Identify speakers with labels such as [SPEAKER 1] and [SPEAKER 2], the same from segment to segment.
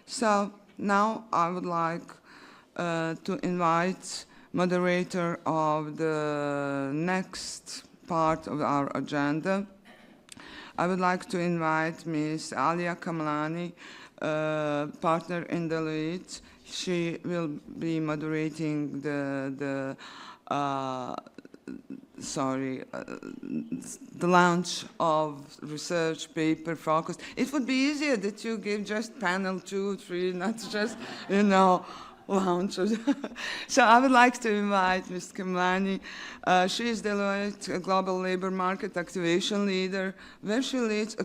[SPEAKER 1] So now I would like to invite moderator of the next part of our agenda. I would like to invite Ms. Alia Kamlani, partner in Deloitte. She will be moderating the launch of research paper focus. It would be easier that you give just panel 2, 3, not just, launch. So I would like to invite Ms. Kamlani. She is Deloitte Global Labor Market Activation Leader, where she leads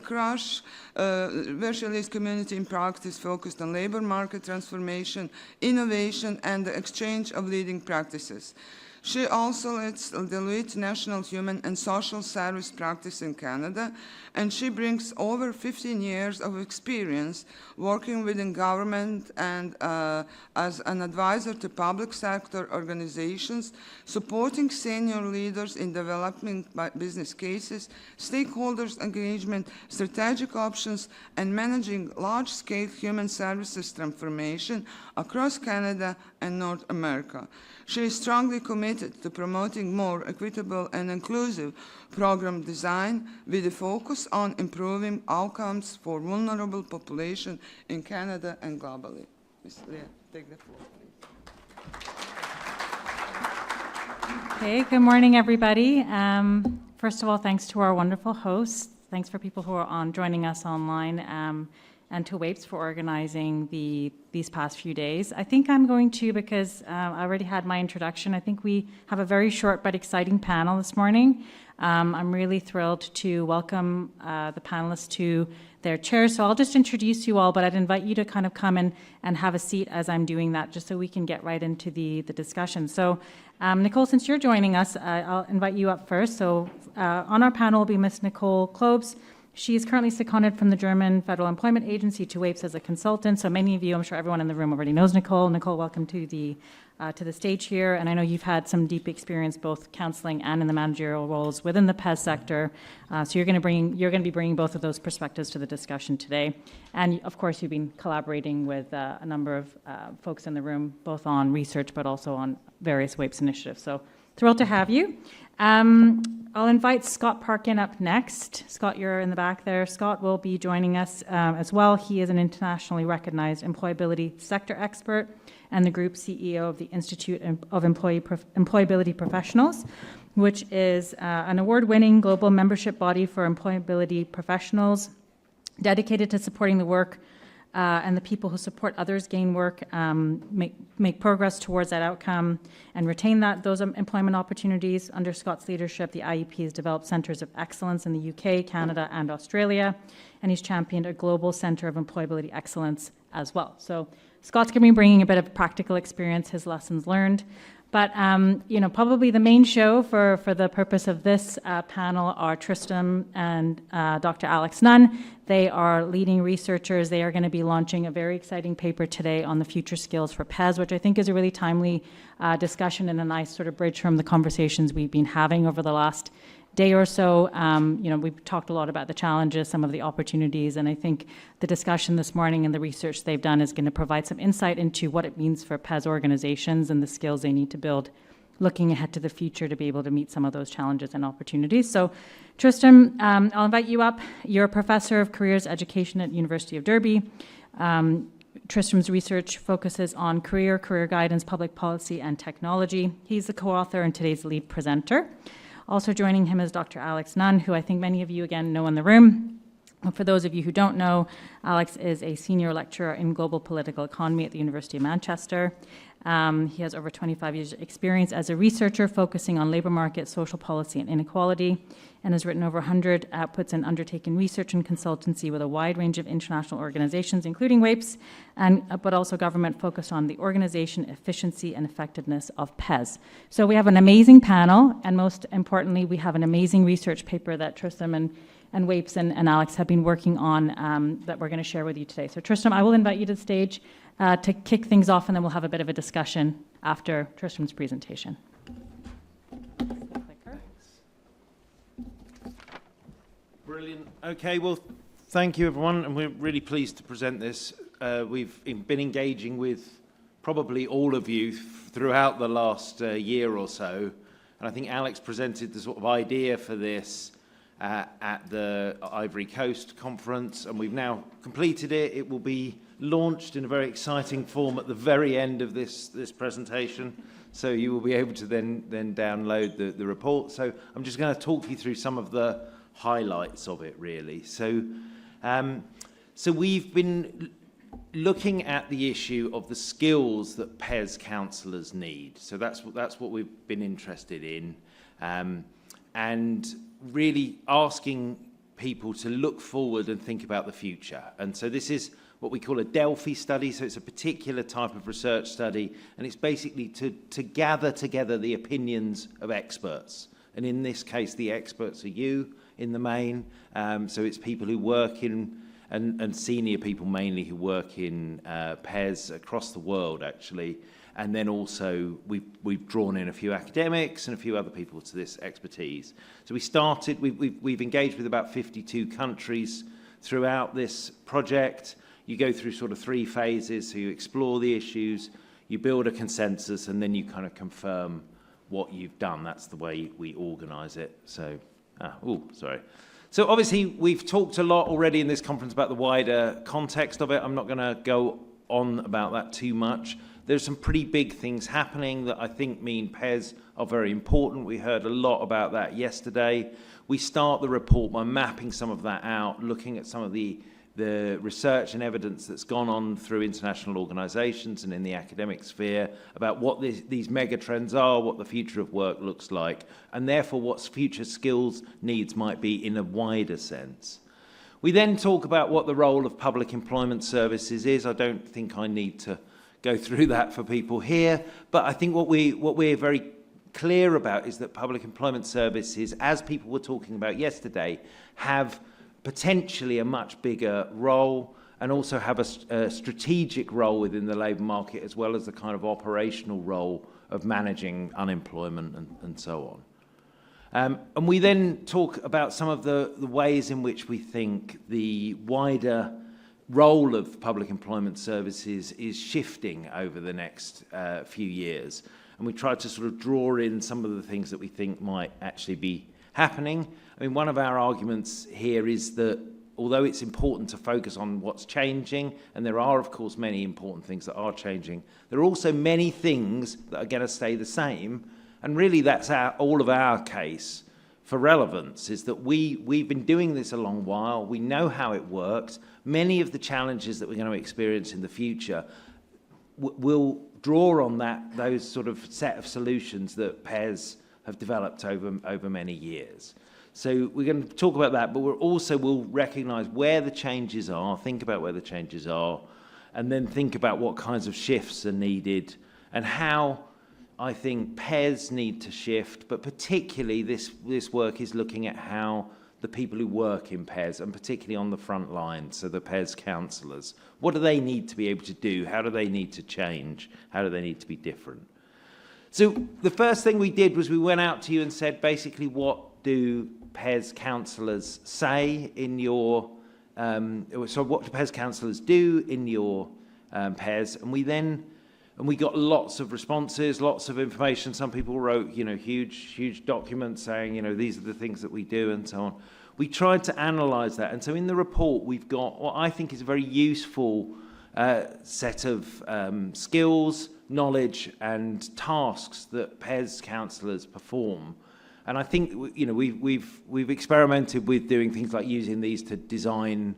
[SPEAKER 1] community in practice focused on labor market transformation, innovation, and the exchange of leading practices. She also leads Deloitte National Human and Social Service Practice in Canada, and she brings over 15 years of experience working within government and as an advisor to public sector organizations, supporting senior leaders in developing business cases, stakeholders engagement, strategic options, and managing large-scale human services transformation across Canada and North America. She is strongly committed to promoting more equitable and inclusive program design with a focus on improving outcomes for vulnerable population in Canada and globally. Ms. Leah, take the floor, please.
[SPEAKER 2] Okay, good morning, everybody. First of all, thanks to our wonderful hosts. Thanks for people who are joining us online. And to WAPES for organizing these past few days. I think I'm going to, because I already had my introduction, I think we have a very short but exciting panel this morning. I'm really thrilled to welcome the panelists to their chairs. So I'll just introduce you all, but I'd invite you to kind of come and have a seat as I'm doing that, just so we can get right into the discussion. So Nicole, since you're joining us, I'll invite you up first. So on our panel will be Ms. Nicole Clobes. She is currently seconded from the German Federal Employment Agency to WAPES as a consultant. So many of you, I'm sure everyone in the room already knows Nicole. Nicole, welcome to the stage here. And I know you've had some deep experience both counseling and in the managerial roles within the PES sector. So you're going to be bringing both of those perspectives to the discussion today. And of course, you've been collaborating with a number of folks in the room, both on research but also on various WAPES initiatives. So thrilled to have you. I'll invite Scott Parkin up next. Scott, you're in the back there. Scott will be joining us as well. He is an internationally recognized employability sector expert and the group CEO of the Institute of Employability Professionals, which is an award-winning global membership body for employability professionals dedicated to supporting the work and the people who support others gain work, make progress towards that outcome, and retain those employment opportunities. Under Scott's leadership, the IEP has developed centres of excellence in the UK, Canada, and Australia, and he's championed a global centre of employability excellence as well. So Scott's going to be bringing a bit of practical experience, his lessons learned. But, probably the main show for the purpose of this panel are Tristram and Dr. Alex Nunn. They are leading researchers. They are going to be launching a very exciting paper today on the future skills for PES, which I think is a really timely discussion and a nice sort of bridge from the conversations we've been having over the last day or so. We've talked a lot about the challenges, some of the opportunities, and I think the discussion this morning and the research they've done is going to provide some insight into what it means for PES organizations and the skills they need to build looking ahead to the future to be able to meet some of those challenges and opportunities. So Tristram, I'll invite you up. You're a professor of careers education at University of Derby. Tristram's research focuses on career guidance, public policy, and technology. He's the co-author and today's lead presenter. Also joining him is Dr. Alex Nunn, who I think many of you, again, know in the room. For those of you who don't know, Alex is a senior lecturer in global political economy at the University of Manchester. He has over 25 years of experience as a researcher focusing on labor market, social policy, and inequality, and has written over 100 outputs and undertaken research and consultancy with a wide range of international organizations, including WAPES, but also government focused on the organization, efficiency, and effectiveness of PES. So we have an amazing panel, and most importantly, we have an amazing research paper that Tristram and WAPES and Alex have been working on that we're going to share with you today. So Tristram, I will invite you to the stage to kick things off, and then we'll have a bit of a discussion after Tristram's presentation.
[SPEAKER 3] Brilliant. Okay, well, thank you, everyone, and we're really pleased to present this we've been engaging with probably all of you throughout the last year or so, and I think Alex presented the sort of idea for this at the Ivory Coast conference, and we've now completed it. It will be launched in a very exciting form at the very end of this presentation, so you will be able to then download the report. So I'm just going to talk you through some of the highlights of it, really. So we've been looking at the issue of the skills that PES counsellors need. So that's what we've been interested in, and really asking people to look forward and think about the future. And so this is what we call a Delphi study. So it's a particular type of research study, and it's basically to gather together the opinions of experts. And in this case, the experts are you in the main. So it's people who work in, and senior people mainly who work in PES across the world, actually. And then also we've drawn in a few academics and a few other people to this expertise. So we've engaged with about 52 countries throughout this project. You go through sort of 3 phases. So you explore the issues, you build a consensus, and then you kind of confirm what you've done. That's the way we organise it. So, sorry. So obviously we've talked a lot already in this conference about the wider context of it. I'm not going to go on about that too much. There's some pretty big things happening that I think mean PES are very important. We heard a lot about that yesterday. We start the report by mapping some of that out, looking at some of the research and evidence that's gone on through international organisations and in the academic sphere about what these mega trends are, what the future of work looks like, and therefore what future skills needs might be in a wider sense. We then talk about what the role of public employment services is. I don't think I need to go through that for people here, but I think what we're very clear about is that public employment services, as people were talking about yesterday, have potentially a much bigger role and also have a strategic role within the labour market, as well as the kind of operational role of managing unemployment and so on. And we then talk about some of the ways in which we think the wider role of public employment services is shifting over the next few years. And we try to sort of draw in some of the things that we think might actually be happening. I mean, one of our arguments here is that although it's important to focus on what's changing, and there are, of course, many important things that are changing, there are also many things that are going to stay the same. And really, that's all of our case for relevance, is that we've been doing this a long while. We know how it works. Many of the challenges that we're going to experience in the future will draw on those sort of set of solutions that PES have developed over many years. So we're going to talk about that, but we'll recognise where the changes are, think about where the changes are, and then think about what kinds of shifts are needed and how I think PES need to shift, but particularly this work is looking at how the people who work in PES, and particularly on the front line, so the PES counsellors, what do they need to be able to do? How do they need to change? How do they need to be different? So the first thing we did was we went out to you and said, basically, what do PES counsellors say in your, so what do PES counsellors do in your PES? And we got lots of responses, lots of information. Some people wrote, huge documents saying, these are the things that we do and so on. We tried to analyse that. And so in the report, we've got what I think is a very useful set of skills, knowledge and tasks that PES counsellors perform. And I think, we've experimented with doing things like using these to design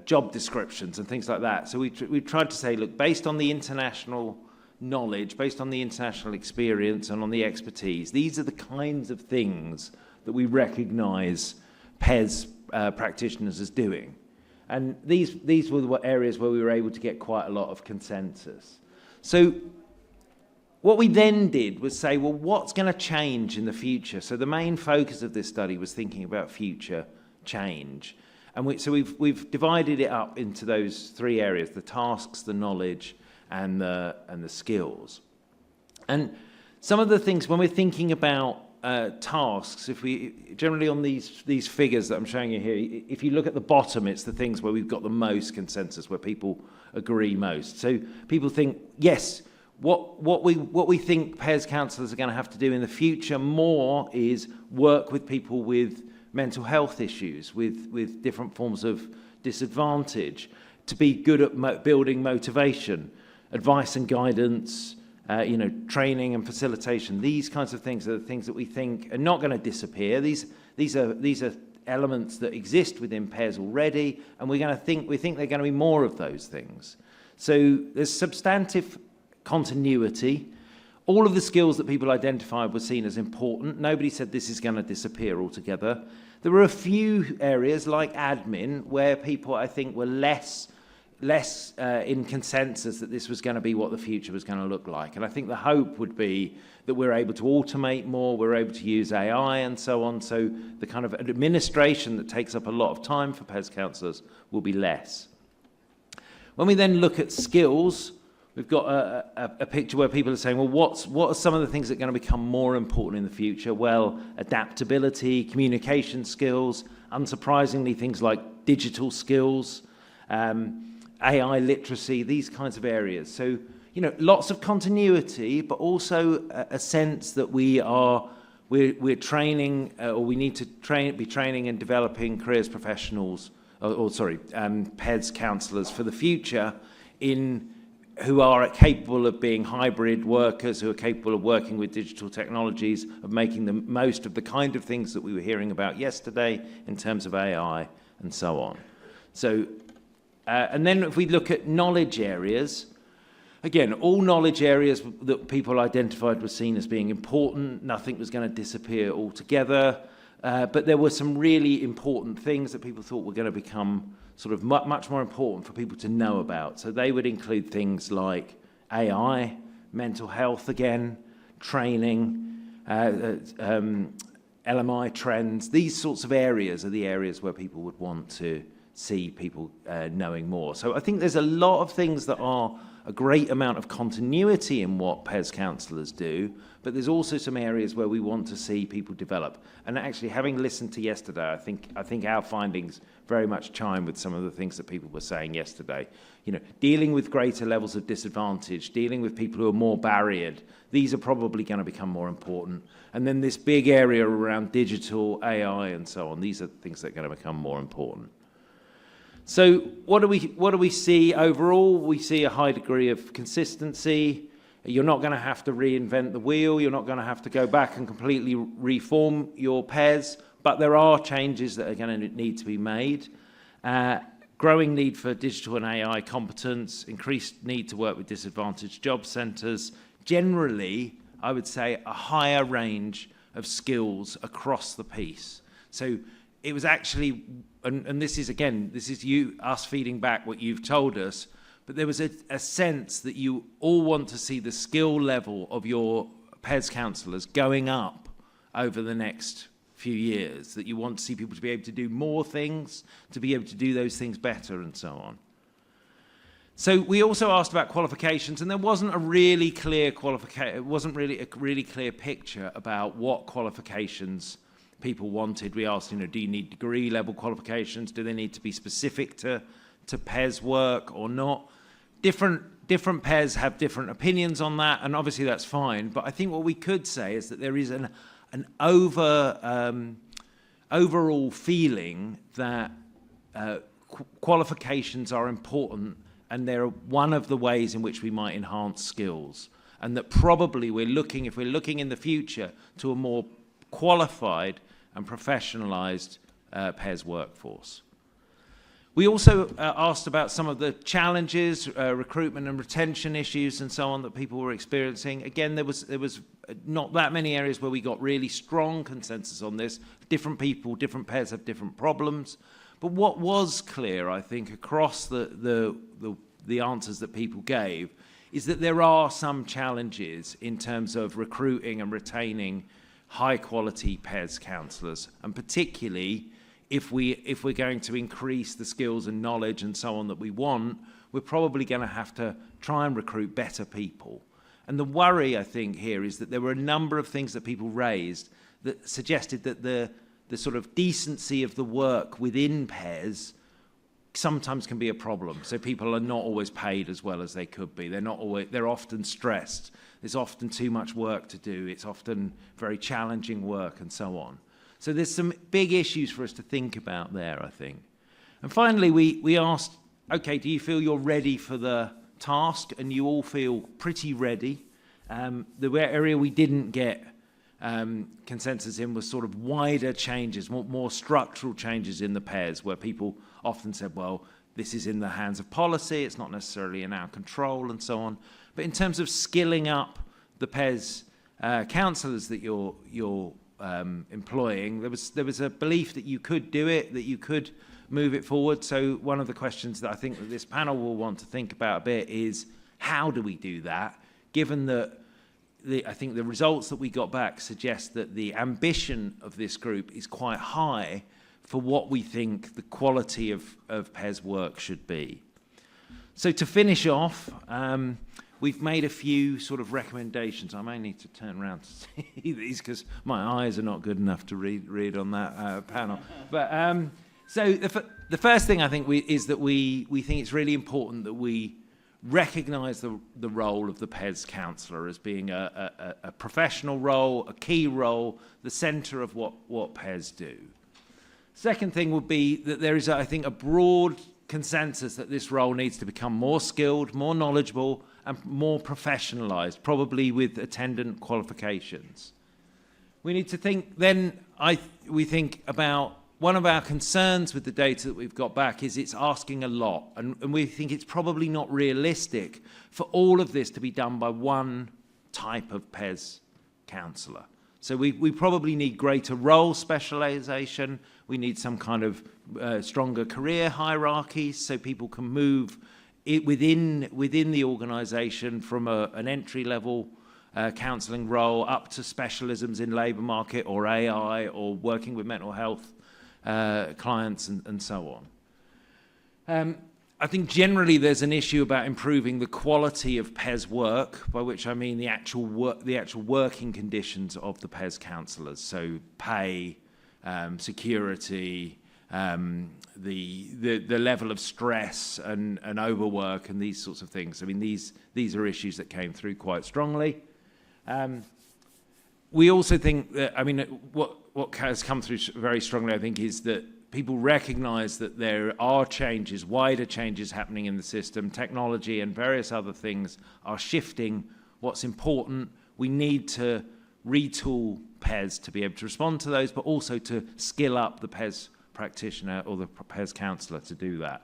[SPEAKER 3] job descriptions and things like that. So we've tried to say, look, based on the international knowledge, based on the international experience and on the expertise, these are the kinds of things that we recognise PES practitioners as doing. And these were the areas where we were able to get quite a lot of consensus. So what we then did was say, well, what's going to change in the future? So the main focus of this study was thinking about future change. And we've divided it up into those 3 areas: the tasks, the knowledge, and the skills. And some of the things, when we're thinking about tasks, if we generally on these figures that I'm showing you here, if you look at the bottom, it's the things where we've got the most consensus, where people agree most. So people think, yes, what we think PES counsellors are going to have to do in the future more is work with people with mental health issues, with different forms of disadvantage, to be good at building motivation, advice and guidance, training and facilitation. These kinds of things are the things that we think are not going to disappear. These are elements that exist within PES already, and we think they're going to be more of those things. So there's substantive continuity. All of the skills that people identified were seen as important. Nobody said this is going to disappear altogether. There were a few areas like admin where people, I think, were less in consensus that this was going to be what the future was going to look like. And I think the hope would be that we're able to automate more, we're able to use AI and so on, so the kind of administration that takes up a lot of time for PES counsellors will be less. When we then look at skills, we've got a picture where people are saying, well, what are some of the things that are going to become more important in the future? Well, adaptability, communication skills, unsurprisingly, things like digital skills, AI literacy, these kinds of areas. So, lots of continuity, but also a sense that we're training, or we need to be training and developing careers professionals, PES counsellors for the future who are capable of being hybrid workers, who are capable of working with digital technologies, of making the most of the kind of things that we were hearing about yesterday in terms of AI and so on. So, and then if we look at knowledge areas, again, all knowledge areas that people identified were seen as being important. Nothing was going to disappear altogether. But there were some really important things that people thought were going to become sort of much more important for people to know about. So they would include things like AI, mental health again, training, LMI trends. These sorts of areas are the areas where people would want to see people knowing more. So I think there's a lot of things that are a great amount of continuity in what PES counsellors do, but there's also some areas where we want to see people develop. And actually, having listened to yesterday, I think our findings very much chime with some of the things that people were saying yesterday. Dealing with greater levels of disadvantage, dealing with people who are more barriered, these are probably going to become more important. And then this big area around digital, AI, and so on, these are things that are going to become more important. So what do we see overall? We see a high degree of consistency. You're not going to have to reinvent the wheel. You're not going to have to go back and completely reform your PES, but there are changes that are going to need to be made. Growing need for digital and AI competence, increased need to work with disadvantaged job centres. Generally, I would say a higher range of skills across the piece. So it was actually, and this is us feeding back what you've told us, but there was a sense that you all want to see the skill level of your PES counsellors going up over the next few years, that you want to see people to be able to do more things, to be able to do those things better and so on. So we also asked about qualifications, and there wasn't a really clear picture about what qualifications people wanted. We asked, do you need degree level qualifications? Do they need to be specific to PES work or not? Different PES have different opinions on that, and obviously that's fine. But I think what we could say is that there is an overall feeling that qualifications are important, and they're one of the ways in which we might enhance skills, and that probably if we're looking in the future to a more qualified and professionalised PES workforce. We also asked about some of the challenges, recruitment and retention issues and so on that people were experiencing. Again, there was not that many areas where we got really strong consensus on this. Different people, different PES have different problems. But what was clear, I think, across the answers that people gave is that there are some challenges in terms of recruiting and retaining high-quality PES counsellors, and particularly if we're going to increase the skills and knowledge and so on that we want, we're probably going to have to try and recruit better people. And the worry, I think, here is that there were a number of things that people raised that suggested that the sort of decency of the work within PES sometimes can be a problem. So people are not always paid as well as they could be. They're often stressed. There's often too much work to do. It's often very challenging work and so on. So there's some big issues for us to think about there, I think. And finally, we asked, okay, do you feel you're ready for the task? And you all feel pretty ready. The area we didn't get consensus in was sort of wider changes, more structural changes in the PES, where people often said, well, this is in the hands of policy, it's not necessarily in our control, and so on. But in terms of skilling up the PES counsellors that you're employing, there was a belief that you could do it, that you could move it forward. So one of the questions that I think that this panel will want to think about a bit is, how do we do that, given that I think the results that we got back suggest that the ambition of this group is quite high for what we think the quality of PES work should be. So to finish off, we've made a few sort of recommendations. I may need to turn around to see these because my eyes are not good enough to read on that panel. But so the first thing I think is that we think it's really important that we recognise the role of the PES counsellor as being a professional role, a key role, the centre of what PES do. Second thing would be that there is, I think, a broad consensus that this role needs to become more skilled, more knowledgeable, and more professionalised, probably with attendant qualifications. We need to think then, we think about one of our concerns with the data that we've got back is it's asking a lot, and we think it's probably not realistic for all of this to be done by one type of PES counsellor. So we probably need greater role specialisation. We need some kind of stronger career hierarchies so people can move within the organisation from an entry-level counselling role up to specialisms in labour market or AI or working with mental health clients and so on. I think generally there's an issue about improving the quality of PES work, by which I mean the actual working conditions of the PES counsellors, so pay, security, the level of stress and overwork and these sorts of things. I mean, these are issues that came through quite strongly. We also think that, I mean, what has come through very strongly, I think, is that people recognise that there are changes, wider changes happening in the system. Technology and various other things are shifting what's important. We need to retool PES to be able to respond to those, but also to skill up the PES practitioner or the PES counsellor to do that.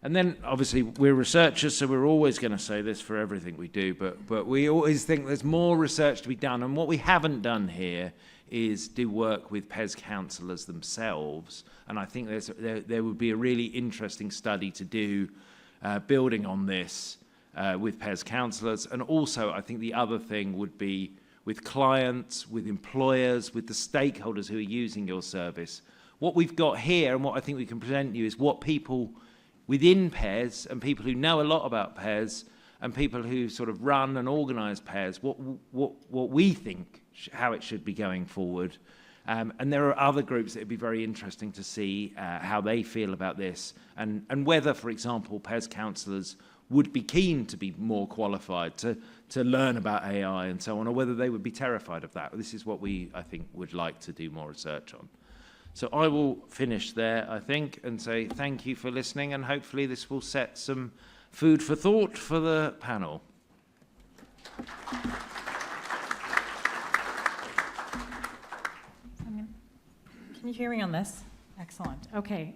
[SPEAKER 3] And then, obviously, we're researchers, so we're always going to say this for everything we do, but we always think there's more research to be done. And what we haven't done here is do work with PES counsellors themselves. And I think there would be a really interesting study to do building on this with PES counsellors. And also, I think the other thing would be with clients, with employers, with the stakeholders who are using your service. What we've got here and what I think we can present you is what people within PES and people who know a lot about PES and people who sort of run and organise PES, what we think how it should be going forward. And there are other groups that would be very interesting to see how they feel about this and whether, for example, PES counsellors would be keen to be more qualified to learn about AI and so on, or whether they would be terrified of that. This is what we, I think, would like to do more research on. So I will finish there, I think, and say thank you for listening, and hopefully this will set some food for thought for the panel.
[SPEAKER 2] Can you hear me on this? Excellent. Okay,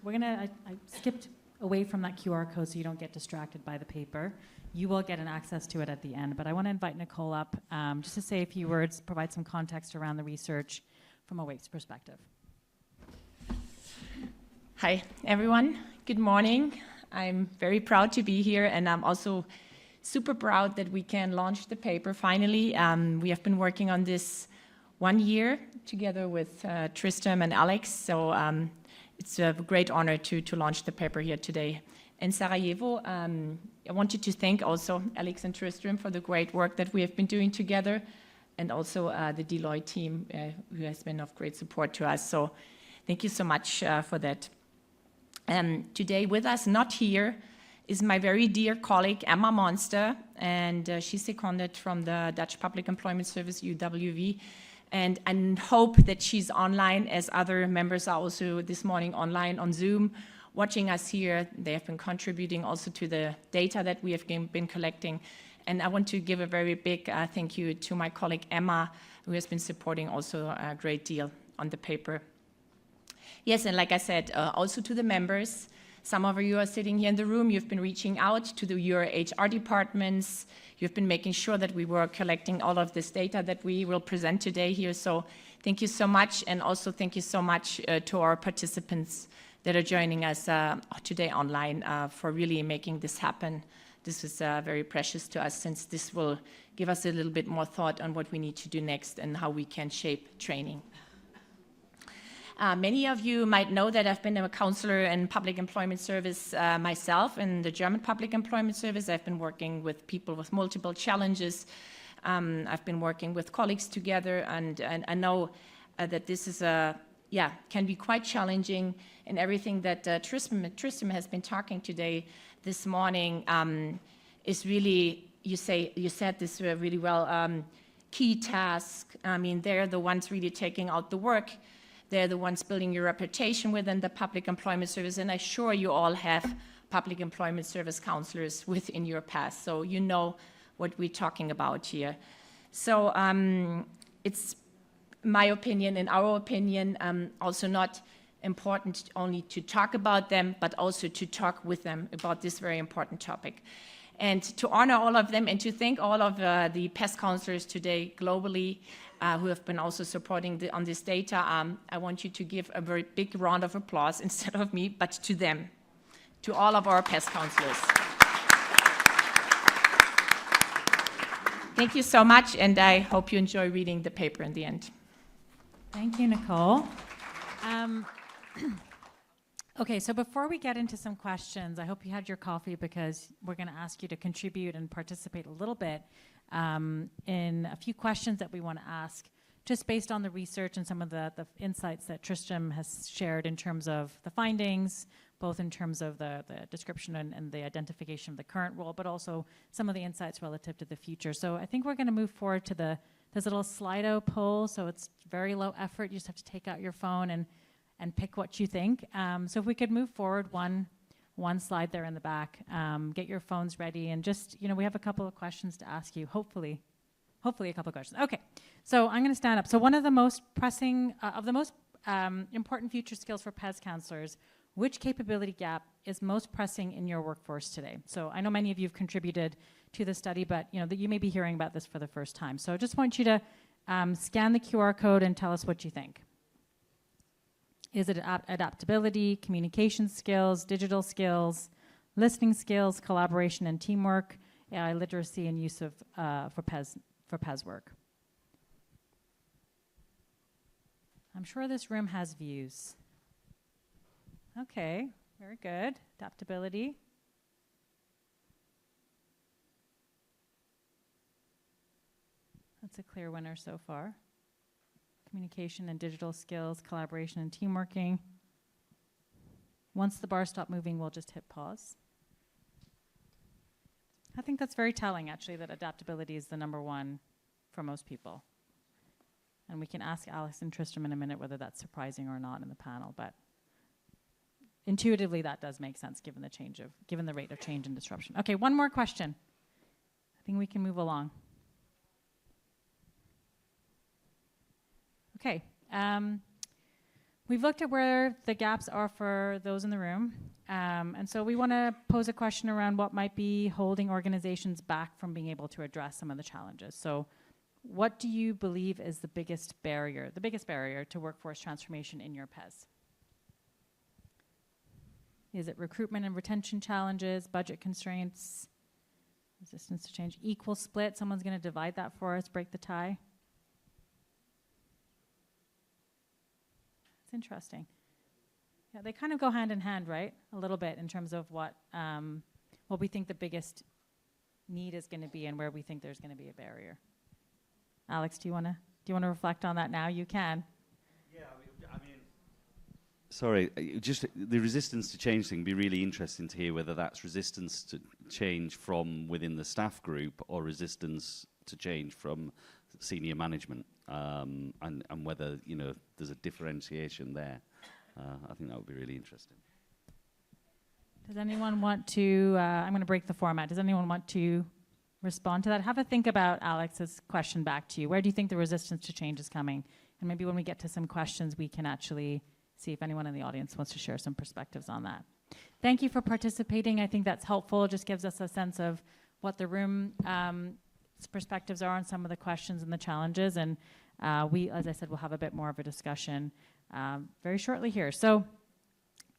[SPEAKER 2] we're gonna, I skipped away from that QR code so you don't get distracted by the paper. You will get an access to it at the end, but I want to invite Nicole up just to say a few words, provide some context around the research from a WAPES perspective.
[SPEAKER 4] Hi, everyone. Good morning. I'm very proud to be here, and I'm also super proud that we can launch the paper finally. We have been working on this 1 year together with Tristram and Alex, so it's a great honor to launch the paper here today. In Sarajevo, I wanted to thank also Alex and Tristram for the great work that we have been doing together. and also the Deloitte team, who has been of great support to us. So thank you so much for that. Today with us, not here, is my very dear colleague, Emma Monster, and she's seconded from the Dutch Public Employment Service, UWV, and I hope that she's online, as other members are also this morning online on Zoom, watching us here. They have been contributing also to the data that we have been collecting. And I want to give a very big thank you to my colleague Emma, who has been supporting also a great deal on the paper. Yes, and like I said, also to the members. Some of you are sitting here in the room. You've been reaching out to your HR departments. You've been making sure that we were collecting all of this data that we will present today here. So thank you so much. And also thank you so much to our participants that are joining us today online for really making this happen. This is very precious to us, since this will give us a little bit more thought on what we need to do next and how we can shape training. Many of you might know that I've been a counselor in public employment service myself in the German public employment service. I've been working with people with multiple challenges. I've been working with colleagues together, and I know that this is can be quite challenging, and everything that Tristram has been talking today this morning is really, you said this really well, key task. I mean, they're the ones really taking out the work. They're the ones building your reputation within the public employment service, and I'm sure you all have public employment service counselors within your past, so you know what we're talking about here. So it's my opinion and our opinion, also not important only to talk about them, but also to talk with them about this very important topic. And to honor all of them and to thank all of the PES counselors today globally who have been also supporting on this data, I want you to give a very big round of applause instead of me, but to them, to all of our PES counselors. Thank you so much, and I hope you enjoy reading the paper in the end.
[SPEAKER 2] Thank you, Nicole. Okay, so before we get into some questions, I hope you had your coffee, because we're going to ask you to contribute and participate a little bit in a few questions that we want to ask, just based on the research and some of the insights that Tristram has shared in terms of the findings, both in terms of the description and the identification of the current role, but also some of the insights relative to the future. So I think we're going to move forward to there's a little Slido poll, so it's very low effort. You just have to take out your phone and pick what you think. So if we could move forward one slide there in the back, get your phones ready, and just, we have a couple of questions to ask you, hopefully a couple of questions. Okay, so I'm gonna stand up. So one of the most pressing, important future skills for PES counselors, which capability gap is most pressing in your workforce today? So I know many of you have contributed to the study, but you may be hearing about this for the first time. So I just want you to scan the QR code and tell us what you think. Is it adaptability, communication skills, digital skills, listening skills, collaboration and teamwork, AI literacy, and use of for PES work? I'm sure this room has views. Okay, very good. Adaptability. That's a clear winner so far. Communication and digital skills, collaboration and teamworking. Once the bar stops moving, we'll just hit pause. I think that's very telling, actually, that adaptability is the number one for most people. And we can ask Alex and Tristram in a minute whether that's surprising or not in the panel, but intuitively that does make sense given the rate of change and disruption. Okay, one more question. I think we can move along. Okay, we've looked at where the gaps are for those in the room, and so we want to pose a question around what might be holding organizations back from being able to address some of the challenges. So what do you believe is the biggest barrier to workforce transformation in your PES? Is it recruitment and retention challenges, budget constraints, resistance to change, equal split? Someone's going to divide that for us, break the tie. It's interesting. Yeah, they kind of go hand in hand, right? A little bit in terms of what we think the biggest need is going to be and where we think there's going to be a barrier. Alex, do you want to reflect on that now? You can.
[SPEAKER 5] Yeah, I mean, sorry, just the resistance to change thing would be really interesting to hear whether that's resistance to change from within the staff group or resistance to change from senior management, and whether, you know, there's a differentiation there. I think that would be really interesting.
[SPEAKER 2] Does anyone want to, I'm going to break the format. Does anyone want to respond to that? Have a think about Alex's question back to you. Where do you think the resistance to change is coming? And maybe when we get to some questions, we can actually see if anyone in the audience wants to share some perspectives on that. Thank you for participating. I think that's helpful. It just gives us a sense of what the room perspectives are on some of the questions and the challenges. And we, as I said, will have a bit more of a discussion very shortly here. So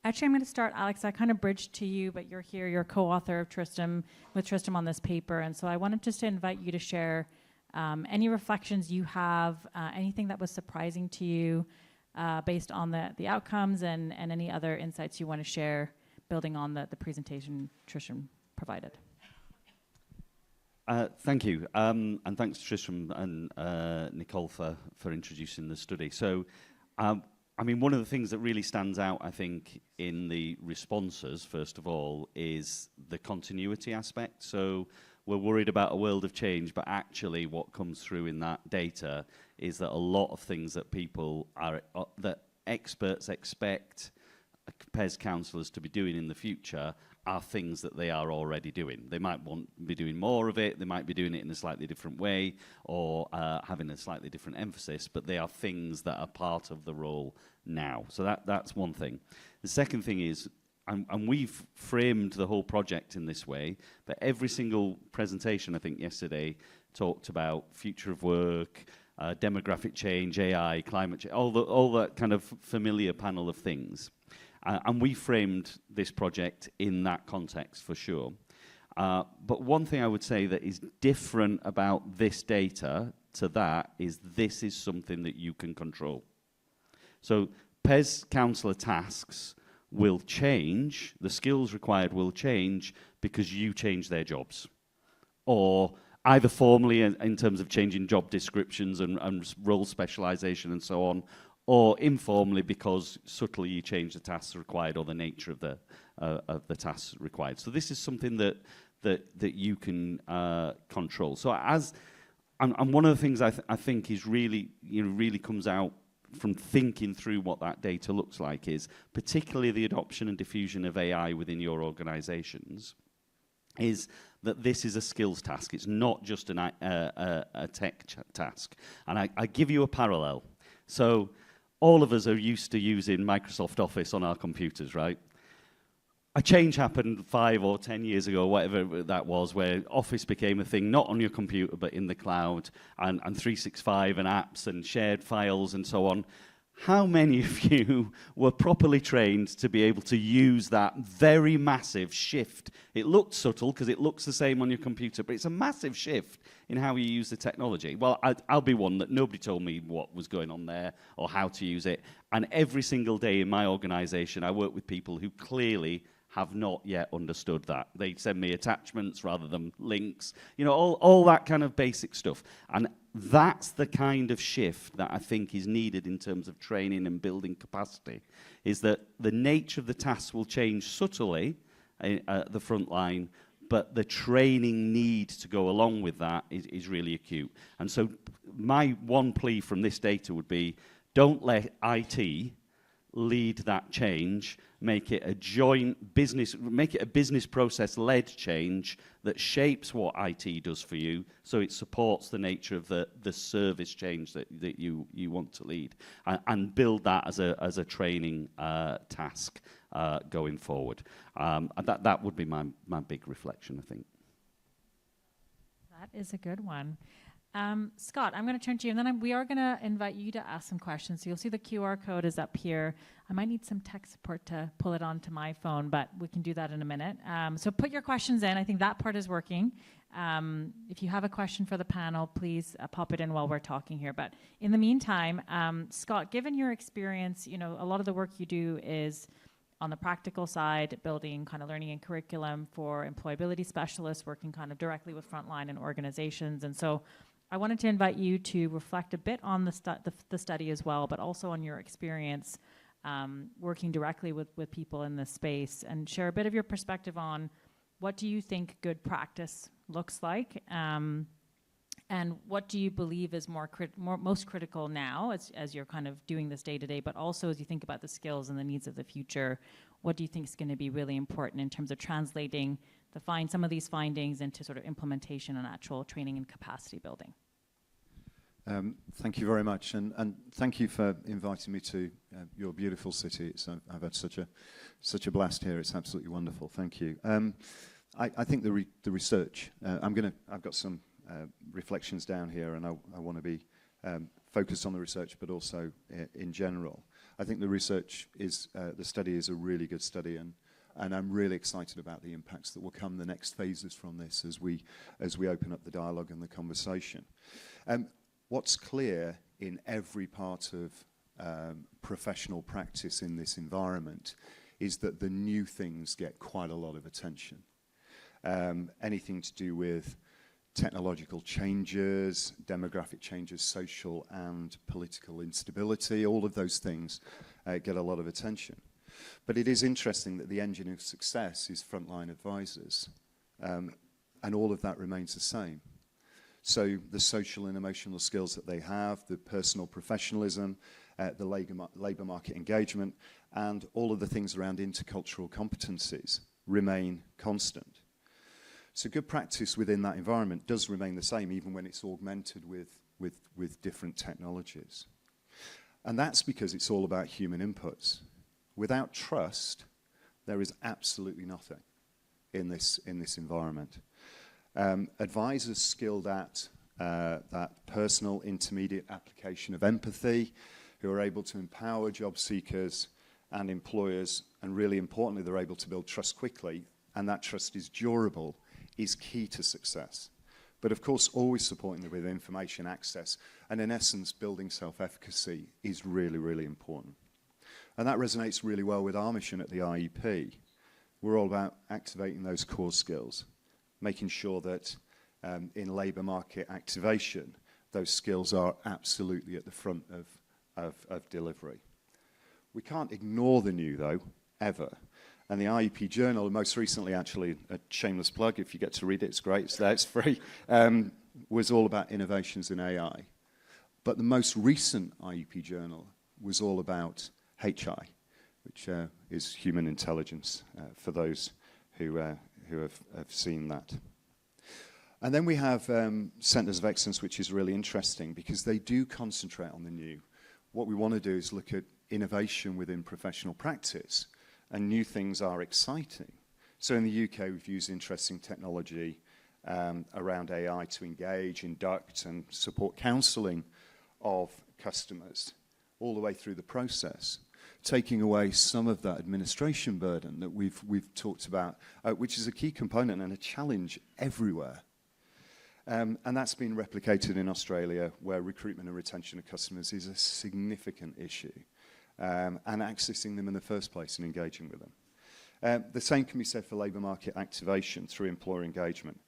[SPEAKER 2] actually, I'm going to start, Alex. I kind of bridged to you, but you're here. You're co-author of Tristram, with Tristram on this paper. And so I wanted just to invite you to share any reflections you have, anything that was surprising to you based on the outcomes, and any other insights you want to share building on the presentation Tristram provided.
[SPEAKER 5] Thank you. And thanks to Tristram and Nicole for introducing the study. So, I mean, one of the things that really stands out, I think, in the responses, first of all, is the continuity aspect. So we're worried about a world of change, but actually what comes through in that data is that a lot of things that people are, that experts expect PES counsellors to be doing in the future are things that they are already doing. They might be doing more of it, they might be doing it in a slightly different way, or having a slightly different emphasis, but they are things that are part of the role now. So that's one thing. The second thing is, and we've framed the whole project in this way, but every single presentation, I think yesterday, talked about future of work, demographic change, AI, climate change, all that kind of familiar panel of things. And we framed this project in that context, for sure. But one thing I would say that is different about this data to that is this is something that you can control. So PES counsellor tasks will change, the skills required will change because you change their jobs. Or either formally in terms of changing job descriptions and role specialisation and so on, or informally because subtly you change the tasks required or the nature of the tasks required. So this is something that you can control. So and one of the things I think is really, really comes out from thinking through what that data looks like is, particularly the adoption and diffusion of AI within your organisations, is that this is a skills task. It's not just a tech task. And I give you a parallel. So all of us are used to using Microsoft Office on our computers, right? A change happened 5 or 10 years ago, whatever that was, where Office became a thing not on your computer but in the cloud, and 365 and apps and shared files and so on. How many of you were properly trained to be able to use that very massive shift? It looked subtle because it looks the same on your computer, but it's a massive shift in how you use the technology. Well, I'll be one that nobody told me what was going on there or how to use it. And every single day in my organization, I work with people who clearly have not yet understood that. They send me attachments rather than links, all that kind of basic stuff. And that's the kind of shift that I think is needed in terms of training and building capacity, is that the nature of the tasks will change subtly at the front line, but the training need to go along with that is really acute. And so my one plea from this data would be, don't let IT lead that change, make it a joint business, make it a business process-led change that shapes what IT does for you, so it supports the nature of the service change that you want to lead, and build that as a training task going forward. And that would be my big reflection, I think.
[SPEAKER 2] That is a good one. Scott, I'm going to turn to you, and then we are going to invite you to ask some questions. So you'll see the QR code is up here. I might need some tech support to pull it onto my phone, but we can do that in a minute. So put your questions in. I think that part is working. If you have a question for the panel, please pop it in while we're talking here. But in the meantime, Scott, given your experience, a lot of the work you do is on the practical side, building kind of learning and curriculum for employability specialists, working kind of directly with frontline and organizations. And so I wanted to invite you to reflect a bit on the study as well, but also on your experience working directly with people in this space, and share a bit of your perspective on what do you think good practice looks like, and what do you believe is most critical now as you're kind of doing this day to day, but also as you think about the skills and the needs of the future, what do you think is going to be really important in terms of translating some of these findings into sort of implementation and actual training and capacity building?
[SPEAKER 6] Thank you very much, and thank you for inviting me to your beautiful city. I've had such a blast here. It's absolutely wonderful. Thank you. I think the research. I've got some reflections down here, and I want to be focused on the research, but also in general. I think the research the study is a really good study, and I'm really excited about the impacts that will come the next phases from this as we open up the dialogue and the conversation. What's clear in every part of professional practice in this environment is that the new things get quite a lot of attention. Anything to do with technological changes, demographic changes, social and political instability, all of those things get a lot of attention. But it is interesting that the engine of success is frontline advisors, and all of that remains the same. So the social and emotional skills that they have, the personal professionalism, the labour market engagement, and all of the things around intercultural competencies remain constant. So good practice within that environment does remain the same, even when it's augmented with different technologies. And that's because it's all about human inputs. Without trust, there is absolutely nothing in this environment. Advisors skilled at that personal intermediate application of empathy, who are able to empower job seekers and employers, and really importantly, they're able to build trust quickly, and that trust is durable, is key to success. But of course, always supporting them with information access, and in essence, building self-efficacy is really, really important. And that resonates really well with our mission at the IEP. We're all about activating those core skills, making sure that in labour market activation, those skills are absolutely at the front of delivery. We can't ignore the new, though, ever. And the IEP Journal, most recently, actually, a shameless plug, if you get to read it, it's great, it's there, it's free, was all about innovations in AI. But the most recent IEP Journal was all about HI, which is human intelligence, for those who have seen that. And then we have Centres of Excellence, which is really interesting because they do concentrate on the new. What we want to do is look at innovation within professional practice, and new things are exciting. So in the UK, we've used interesting technology around AI to engage, induct, and support counselling of customers all the way through the process, taking away some of that administration burden that we've talked about, which is a key component and a challenge everywhere. And that's been replicated in Australia, where recruitment and retention of customers is a significant issue, and accessing them in the first place and engaging with them. The same can be said for labour market activation through employer engagement.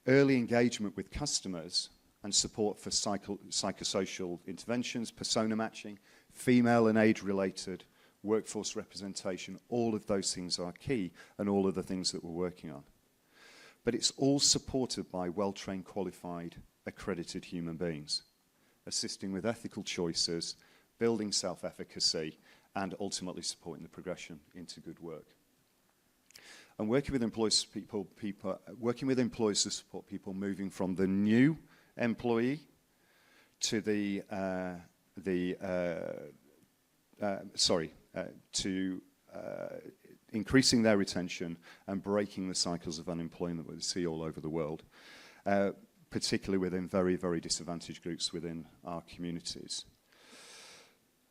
[SPEAKER 6] Early engagement with customers and support for psychosocial interventions, persona matching, female and age-related workforce representation, all of those things are key, and all of the things that we're working on. But it's all supported by well-trained, qualified, accredited human beings, assisting with ethical choices, building self-efficacy, and ultimately supporting the progression into good work. And working with employers, working with employers to support people moving from the new employee to increasing their retention and breaking the cycles of unemployment that we see all over the world, particularly within very, very disadvantaged groups within our communities.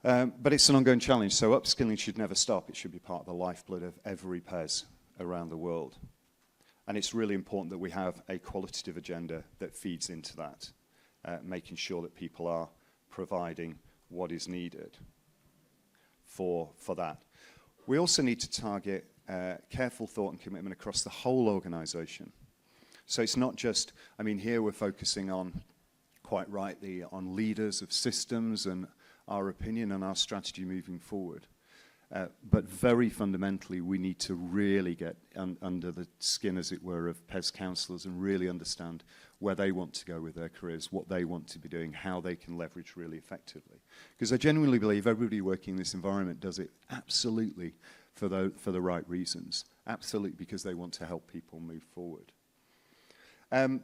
[SPEAKER 6] But it's an ongoing challenge, so upskilling should never stop. It should be part of the lifeblood of every PES around the world. And it's really important that we have a qualitative agenda that feeds into that, making sure that people are providing what is needed for that. We also need to target careful thought and commitment across the whole organisation. So it's not just, I mean, here we're focusing on, quite rightly, on leaders of systems and our opinion and our strategy moving forward. But very fundamentally, we need to really get under the skin, as it were, of PES counsellors and really understand where they want to go with their careers, what they want to be doing, how they can leverage really effectively. Because I genuinely believe everybody working in this environment does it absolutely for the right reasons, absolutely because they want to help people move forward.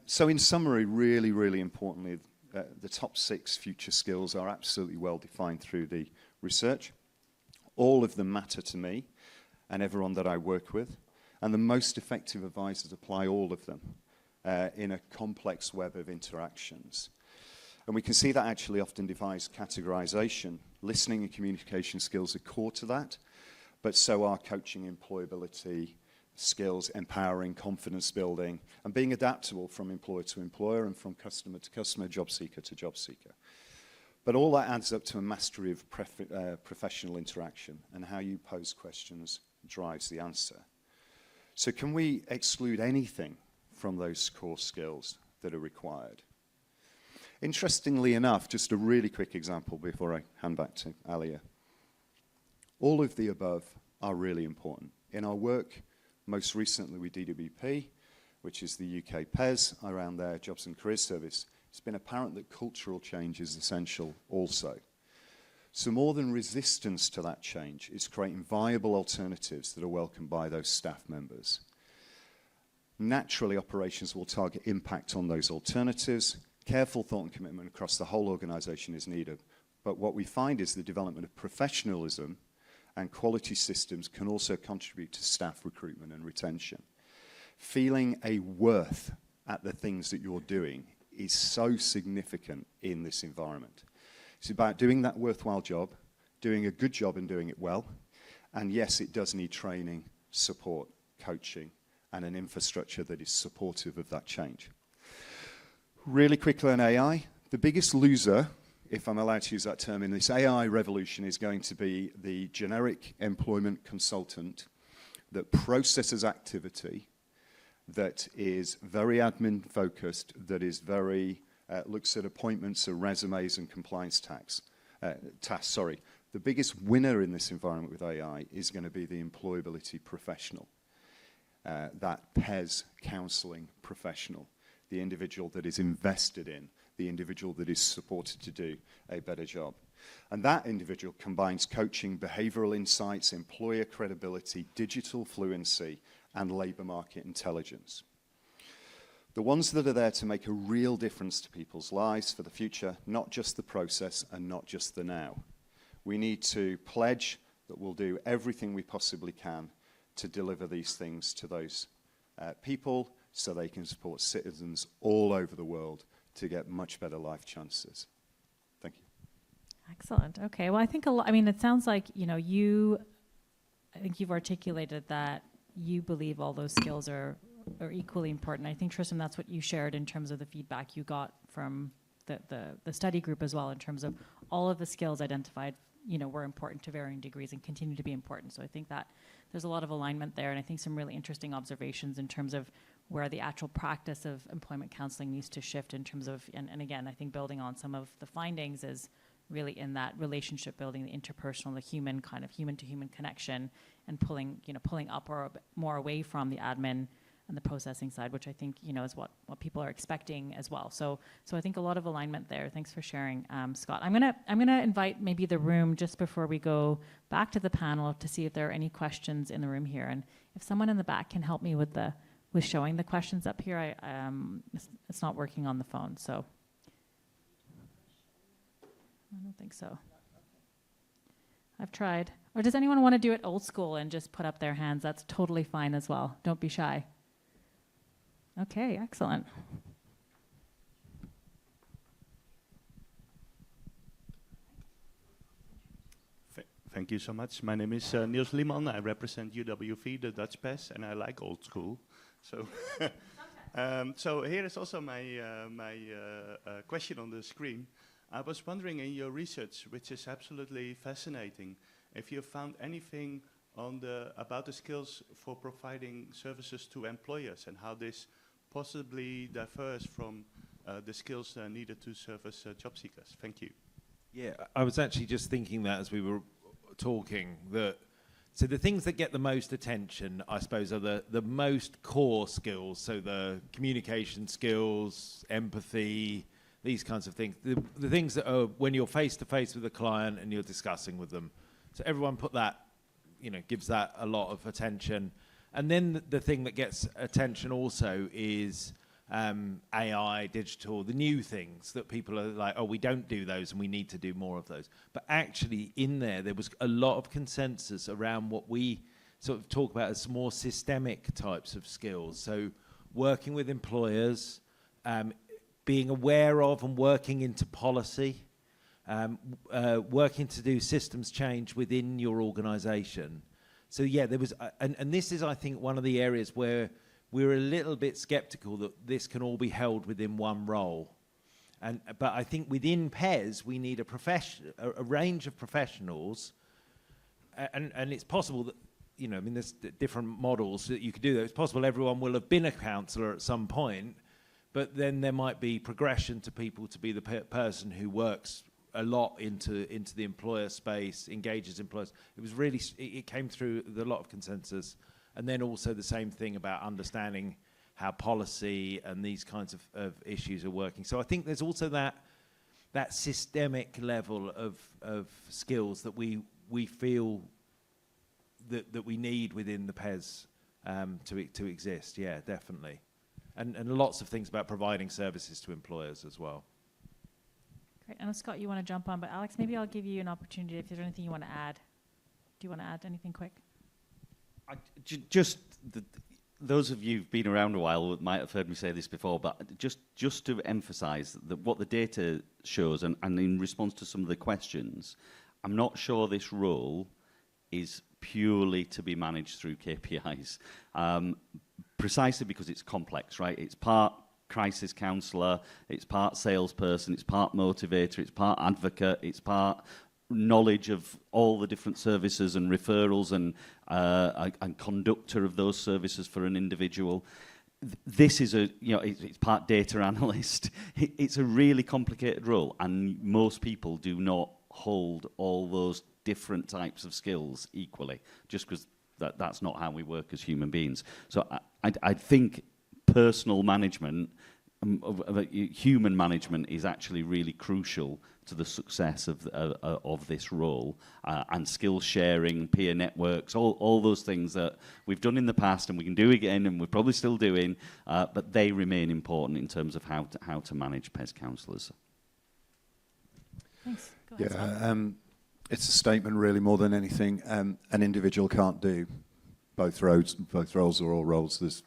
[SPEAKER 6] So in summary, really, really importantly, the top 6 future skills are absolutely well defined through the research. All of them matter to me and everyone that I work with. And the most effective advisors apply all of them in a complex web of interactions. And we can see that actually often defies categorization. Listening and communication skills are core to that, but so are coaching, employability skills, empowering, confidence building, and being adaptable from employer to employer and from customer to customer, job seeker to job seeker. But all that adds up to a mastery of professional interaction, and how you pose questions drives the answer. So can we exclude anything from those core skills that are required? Interestingly enough, just a really quick example before I hand back to Alia. All of the above are really important. In our work, most recently with DWP, which is the UK PES, around their Jobs and Careers Service, it's been apparent that cultural change is essential also. So more than resistance to that change, it's creating viable alternatives that are welcomed by those staff members. Naturally, operations will target impact on those alternatives. Careful thought and commitment across the whole organisation is needed. But what we find is the development of professionalism and quality systems can also contribute to staff recruitment and retention. Feeling a worth at the things that you're doing is so significant in this environment. It's about doing that worthwhile job, doing a good job and doing it well. And yes, it does need training, support, coaching, and an infrastructure that is supportive of that change. Really quickly on AI, the biggest loser, if I'm allowed to use that term, in this AI revolution is going to be the generic employment consultant that processes activity, that is very admin focused, that is very, looks at appointments or resumes and compliance tasks. The biggest winner in this environment with AI is going to be the employability professional, that PES counselling professional, the individual that is invested in, the individual that is supported to do a better job. And that individual combines coaching, behavioral insights, employer credibility, digital fluency, and labour market intelligence. The ones that are there to make a real difference to people's lives for the future, not just the process and not just the now. We need to pledge that we'll do everything we possibly can to deliver these things to those people so they can support citizens all over the world to get much better life chances. Thank you.
[SPEAKER 2] Excellent. Okay. Well, I think I mean, it sounds like, you know, I think you've articulated that you believe all those skills are equally important. I think, Tristram, that's what you shared in terms of the feedback you got from the study group as well, in terms of all of the skills identified, you know, were important to varying degrees and continue to be important. So I think that there's a lot of alignment there, and I think some really interesting observations in terms of where the actual practice of employment counseling needs to shift in terms of, and again, I think building on some of the findings is really in that relationship building, the interpersonal, the human kind of human-to-human connection, and pulling up or a bit more away from the admin and the processing side, which I think, you know, is what people are expecting as well. So I think a lot of alignment there. Thanks for sharing, Scott. I'm gonna invite maybe the room just before we go back to the panel to see if there are any questions in the room here, and if someone in the back can help me with showing the questions up here. It's not working on the phone, so. I don't think so. I've tried. Or does anyone want to do it old school and just put up their hands? That's totally fine as well. Don't be shy. Okay, excellent.
[SPEAKER 7] Thank you so much. My name is Niels Liemann. I represent UWV, the Dutch PES, and I like old school. So, so here is also my question on the screen. I was wondering, in your research, which is absolutely fascinating, if you found anything on about the skills for providing services to employers and how this possibly differs from the skills needed to serve as job seekers? Thank you.
[SPEAKER 3] Yeah, I was actually just thinking that as we were talking, that so the things that get the most attention, I suppose, are the most core skills. So the communication skills, empathy, these kinds of things. The things that are when you're face to face with a client and you're discussing with them. So everyone put that, gives that a lot of attention. And then the thing that gets attention also is AI, digital, the new things that people are like, oh, we don't do those and we need to do more of those. But actually in there was a lot of consensus around what we sort of talk about as more systemic types of skills. So working with employers, being aware of and working into policy, working to do systems change within your organization. So yeah, there was, and this is, I think, one of the areas where we're a little bit skeptical that this can all be held within one role. But I think within PES, we need a range of professionals, and it's possible that, there's different models that you could do that. It's possible everyone will have been a counsellor at some point, but then there might be progression to people to be the person who works a lot into the employer space, engages employers. It was really, it came through with a lot of consensus. And then also the same thing about understanding how policy and these kinds of issues are working. So I think there's also that systemic level of skills that we feel that we need within the PES to exist. Yeah, definitely. And lots of things about providing services to employers as well.
[SPEAKER 2] Great. And Scott, you want to jump on, but Alex, maybe I'll give you an opportunity if there's anything you want to add. Do you want to add anything quick?
[SPEAKER 5] Those of you who've been around a while might have heard me say this before, but just to emphasise that what the data shows, and in response to some of the questions, I'm not sure this role is purely to be managed through KPIs, precisely because it's complex, right? It's part crisis counsellor, it's part salesperson, it's part motivator, it's part advocate, it's part knowledge of all the different services and referrals and conductor of those services for an individual. This is it's part data analyst. It's a really complicated role, and most people do not hold all those different types of skills equally, just because that's not how we work as human beings. So I think personal management, human management is actually really crucial to the success of this role, and skill sharing, peer networks, all those things that we've done in the past and we can do again and we're probably still doing, but they remain important in terms of how to manage PES counsellors.
[SPEAKER 2] Thanks. Go ahead, Scott.
[SPEAKER 6] Yeah, it's a statement really more than anything. An individual can't do both roles or all roles. There's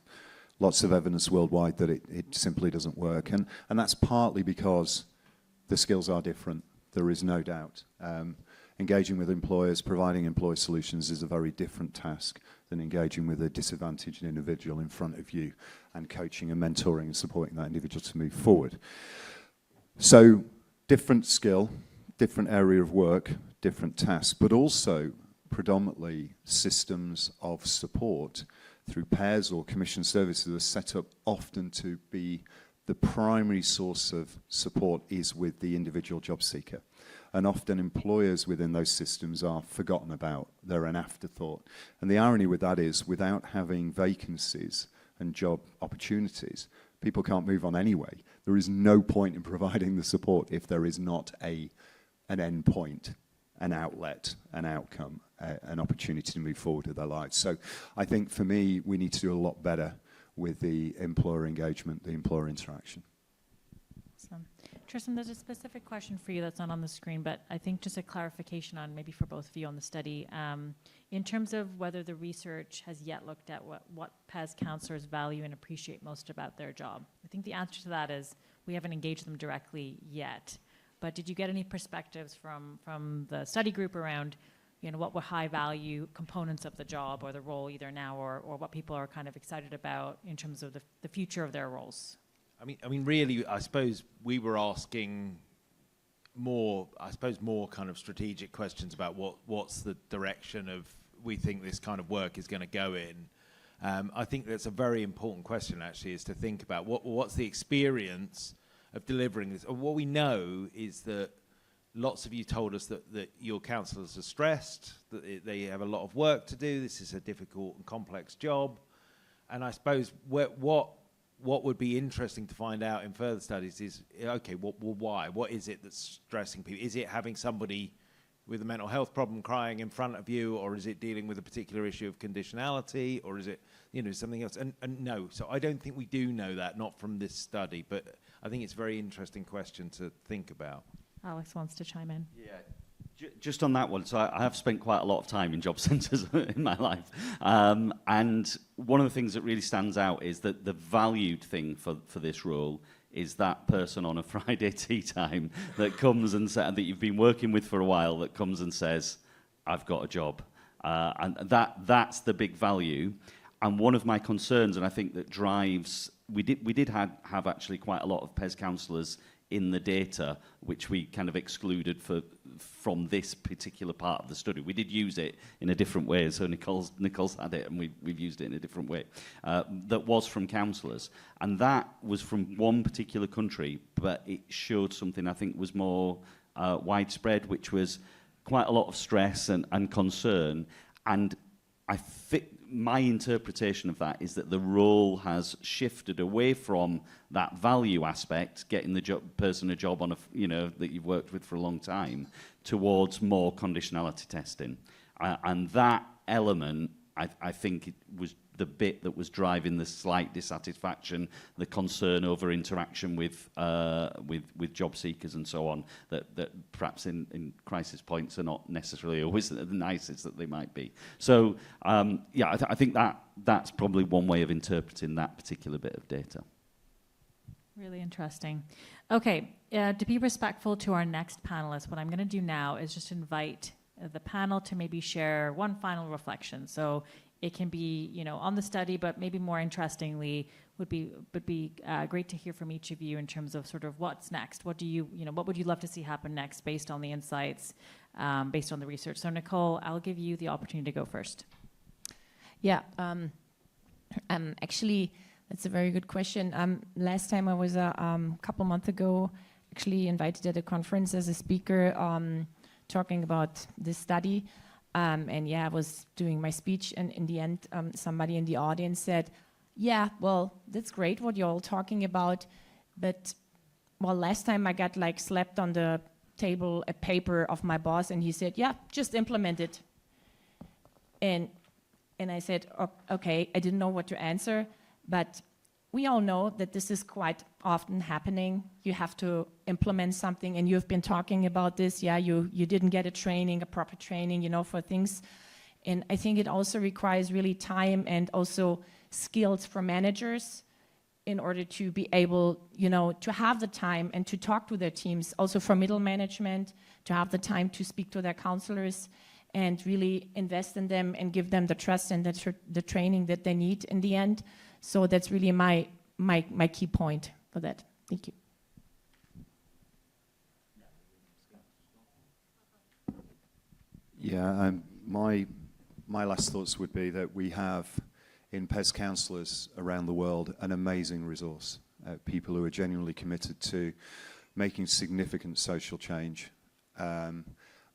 [SPEAKER 6] lots of evidence worldwide that it simply doesn't work, and that's partly because the skills are different. There is no doubt. Engaging with employers, providing employee solutions is a very different task than engaging with a disadvantaged individual in front of you and coaching and mentoring and supporting that individual to move forward. So different skill, different area of work, different task, but also predominantly systems of support through PES or commission services that are set up often to be the primary source of support is with the individual job seeker. And often employers within those systems are forgotten about. They're an afterthought. And the irony with that is, without having vacancies and job opportunities, people can't move on anyway. There is no point in providing the support if there is not an end point, an outlet, an outcome, an opportunity to move forward with their lives. So I think for me, we need to do a lot better with the employer engagement, the employer interaction.
[SPEAKER 2] Awesome. Tristram, there's a specific question for you that's not on the screen, but I think just a clarification on maybe for both of you on the study. In terms of whether the research has yet looked at what PES counsellors value and appreciate most about their job. I think the answer to that is we haven't engaged them directly yet. But did you get any perspectives from the study group around what were high value components of the job or the role either now or what people are kind of excited about in terms of the future of their roles?
[SPEAKER 3] I mean, really, I suppose we were asking more kind of strategic questions about what's the direction of we think this kind of work is going to go in. I think that's a very important question, actually, is to think about what's the experience of delivering this. What we know is that lots of you told us that your counsellors are stressed, that they have a lot of work to do. This is a difficult and complex job. And I suppose what would be interesting to find out in further studies is, okay, why? What is it that's stressing people? Is it having somebody with a mental health problem crying in front of you, or is it dealing with a particular issue of conditionality, or is it, something else? And no, so I don't think we do know that, not from this study, but I think it's a very interesting question to think about.
[SPEAKER 2] Alex wants to chime in.
[SPEAKER 5] Yeah, just on that one, so I have spent quite a lot of time in job centres in my life, and one of the things that really stands out is that the valued thing for this role is that person on a Friday tea time that comes and says, that you've been working with for a while, that comes and says, I've got a job. And that's the big value. And one of my concerns, and I think that drives, we did have actually quite a lot of PES counsellors in the data, which we kind of excluded from this particular part of the study. We did use it in a different way, so Nicole's had it, and we've used it in a different way. That was from counsellors, and that was from one particular country, but it showed something I think was more widespread, which was quite a lot of stress and concern. And I think my interpretation of that is that the role has shifted away from that value aspect, getting the person a job on that you've worked with for a long time, towards more conditionality testing. And that element, I think it was the bit that was driving the slight dissatisfaction, the concern over interaction with job seekers and so on, that perhaps in crisis points are not necessarily always the nicest that they might be. So, I think that's probably one way of interpreting that particular bit of data.
[SPEAKER 2] Really interesting. Okay, to be respectful to our next panelist, what I'm going to do now is just invite the panel to maybe share one final reflection. So it can be, on the study, but maybe more interestingly, would be great to hear from each of you in terms of sort of what's next. What would you love to see happen next based on the insights, based on the research? So Nicole, I'll give you the opportunity to go first.
[SPEAKER 4] Yeah, actually, that's a very good question. Last time I was a couple months ago, actually invited at a conference as a speaker, talking about this study. I was doing my speech, and in the end, somebody in the audience said, yeah, well, that's great what you're all talking about, but, well, last time I got, slapped on the table a paper of my boss, and he said, yeah, just implement it. And I said, okay, I didn't know what to answer, but we all know that this is quite often happening. You have to implement something, and you've been talking about this. Yeah, you didn't get a proper training, for things. And I think it also requires really time and also skills for managers in order to be able, to have the time and to talk to their teams. Also for middle management, to have the time to speak to their counselors and really invest in them and give them the trust and the training that they need in the end. So that's really my key point for that. Thank you.
[SPEAKER 6] Yeah, my last thoughts would be that we have in PES Counsellors around the world an amazing resource, people who are genuinely committed to making significant social change. And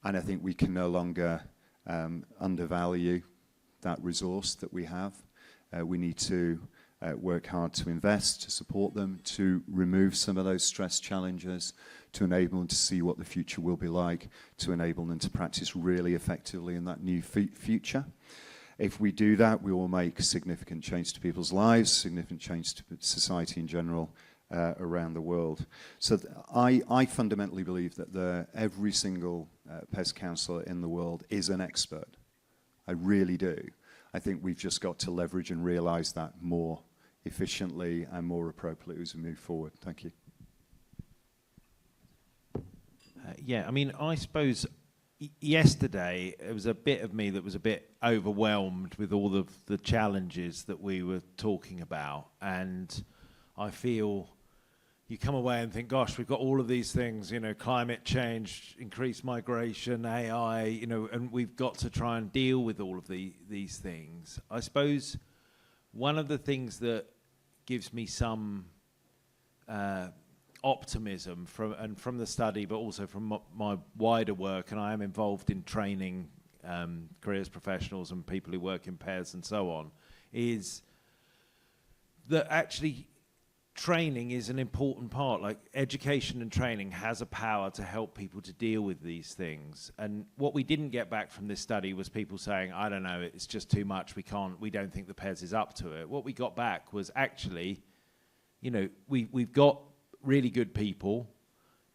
[SPEAKER 6] I think we can no longer undervalue that resource that we have. We need to work hard to invest, to support them, to remove some of those stress challenges, to enable them to see what the future will be like, to enable them to practice really effectively in that new future. If we do that, we will make significant change to people's lives, significant change to society in general around the world. So I fundamentally believe that every single PES counsellor in the world is an expert. I really do. I think we've just got to leverage and realise that more efficiently and more appropriately as we move forward. Thank you.
[SPEAKER 3] I suppose yesterday it was a bit of me that was a bit overwhelmed with all of the challenges that we were talking about, and I feel you come away and think, gosh, we've got all of these things, climate change, increased migration, AI, and we've got to try and deal with all of these things. I suppose one of the things that gives me some optimism from the study, but also from my wider work, and I am involved in training careers professionals and people who work in PES and so on, is that actually training is an important part. Like, education and training has a power to help people to deal with these things. And what we didn't get back from this study was people saying, I don't know, it's just too much, we don't think the PES is up to it. What we got back was actually, you know, we've got really good people.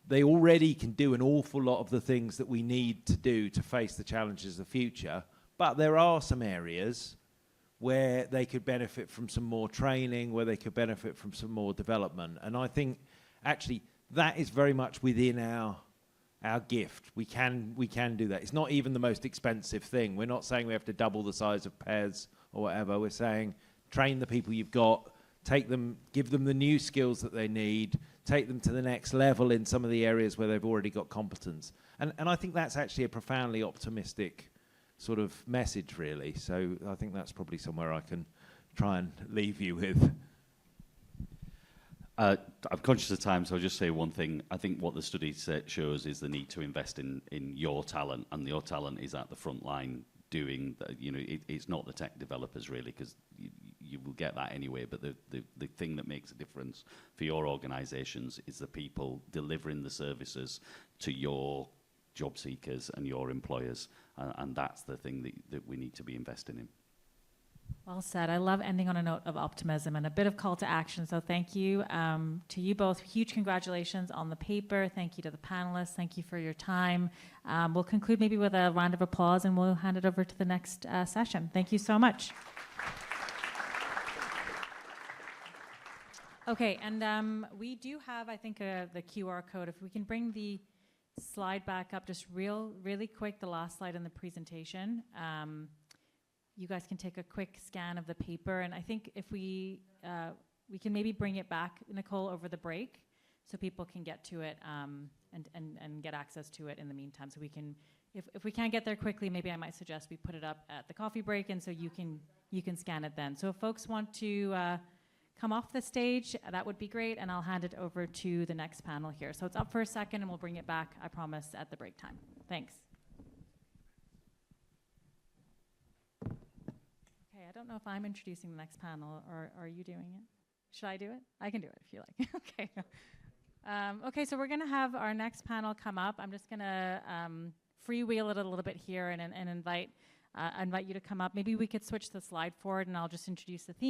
[SPEAKER 3] They already can do an awful lot of the things that we need to do to face the challenges of the future, but there are some areas where they could benefit from some more training, where they could benefit from some more development. And I think actually that is very much within our gift. We can do that. It's not even the most expensive thing. We're not saying we have to double the size of PES or whatever. We're saying train the people you've got, take them, give them the new skills that they need, take them to the next level in some of the areas where they've already got competence. And I think that's actually a profoundly optimistic sort of message, really. So I think that's probably somewhere I can try and leave you with.
[SPEAKER 5] I'm conscious of time, so I'll just say one thing. I think what the study shows is the need to invest in your talent, and your talent is at the front line doing, it's not the tech developers, really, because you will get that anyway, but the thing that makes a difference for your organisations is the people delivering the services to your job seekers and your employers, and that's the thing that we need to be investing in.
[SPEAKER 2] Well said. I love ending on a note of optimism and a bit of call to action. So thank you to you both. Huge congratulations on the paper. Thank you to the panelists. Thank you for your time. We'll conclude maybe with a round of applause, and we'll hand it over to the next session. Thank you so much. Okay, and we do have, I think, the QR code. If we can bring the slide back up just really quick, the last slide in the presentation. You guys can take a quick scan of the paper, and I think if we can maybe bring it back, Nicole, over the break, so people can get to it and get access to it in the meantime. So we can, if we can't get there quickly, maybe I might suggest we put it up at the coffee break, and so you can scan it then. So if folks want to come off the stage, that would be great, and I'll hand it over to the next panel here. So it's up for a second, and we'll bring it back, I promise, at the break time. Thanks. Okay, I don't know if I'm introducing the next panel, or are you doing it? Should I do it? I can do it if you like. Okay. Okay, so we're going to have our next panel come up. I'm just going to freewheel it a little bit here and invite you to come up. Maybe we could switch the slide forward, and I'll just introduce the theme.